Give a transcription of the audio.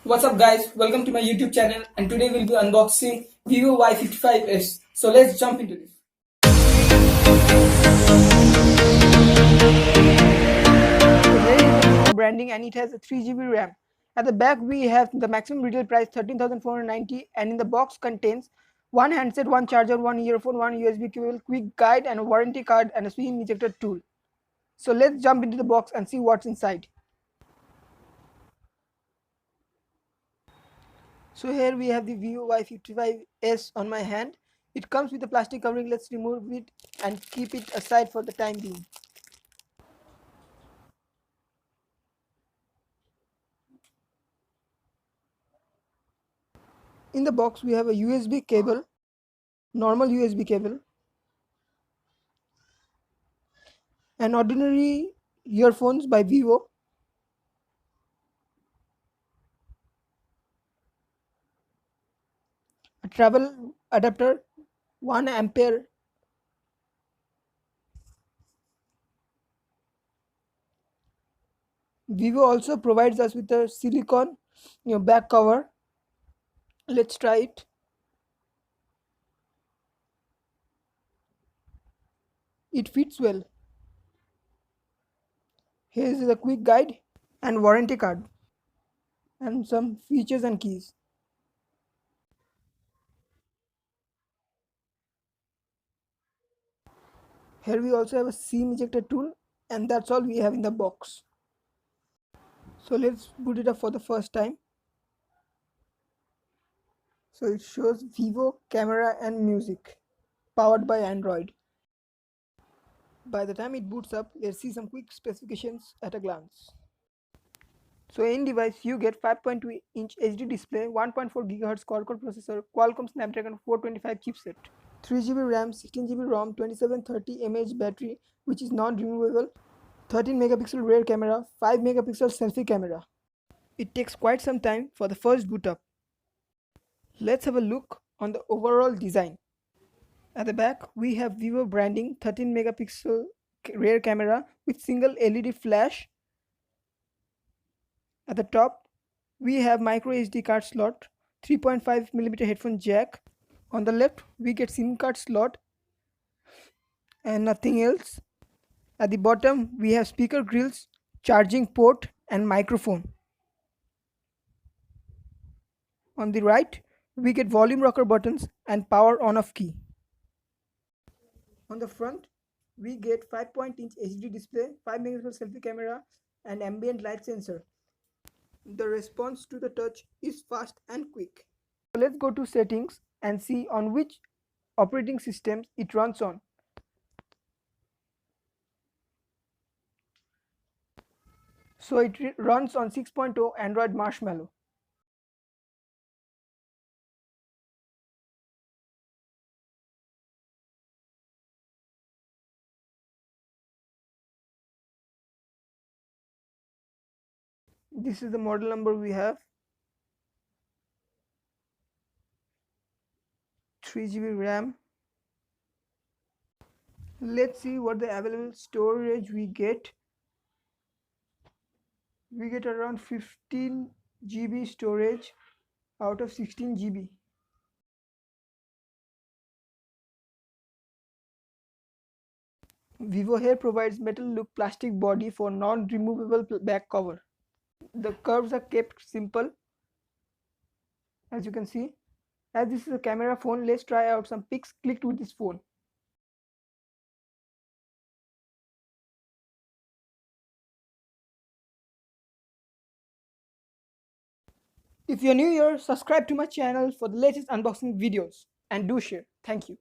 What's up guys, welcome to my YouTube channel and today we'll be unboxing VIVO Y55s. So let's jump into this. So here is the VIVO branding and it has a 3 GB RAM. At the back we have the maximum retail price 13,490 and in the box contains one handset, one charger, one earphone, one USB cable, quick guide and a warranty card and a SIM ejector tool. So let's jump into the box and see what's inside. So here we have the VIVO Y55s on my hand. It comes with a plastic covering. Let's remove it and keep it aside for the time being. In the box we have a USB cable, normal USB cable, and ordinary earphones by VIVO, a travel adapter, 1 ampere, VIVO also provides us with a silicone back cover. Let's try it. It fits well. Here is a quick guide and warranty card and some features and keys. Here we also have a SIM ejector tool and that's all we have in the box. So let's boot it up for the first time. So it shows VIVO camera and music powered by Android. By the time it boots up, let's see some quick specifications at a glance. So in device you get 5.2-inch HD display, 1.4 GHz quad-core processor, Qualcomm Snapdragon 425 chipset, 3 GB RAM, 16 GB ROM, 2730 mAh battery which is non-removable, 13 megapixel rear camera, 5 megapixel selfie camera. It takes quite some time for the first boot up. Let's have a look on the overall design. At the back we have VIVO branding, 13 megapixel rear camera with single LED flash. At the top we have micro SD card slot, 3.5mm headphone jack. On the left we get SIM card slot and nothing else. At the bottom we have speaker grills, charging port and microphone. On the right we get volume rocker buttons and power on off key. On the front we get 5-inch HD display, 5 megapixel selfie camera and ambient light sensor. The response to the touch is fast and quick. So let's go to settings and see on which operating systems it runs on. So it runs on 6.0 Android Marshmallow. This is the model number we have. 3 GB RAM. Let's see what the available storage we get. We get around 15 GB storage out of 16 GB. VIVO here provides metal look plastic body for non-removable back cover. The curves are kept simple, as you can see. As this is a camera phone, let's try out some pics clicked with this phone. If you're new here, subscribe to my channel for the latest unboxing videos and do share. Thank you.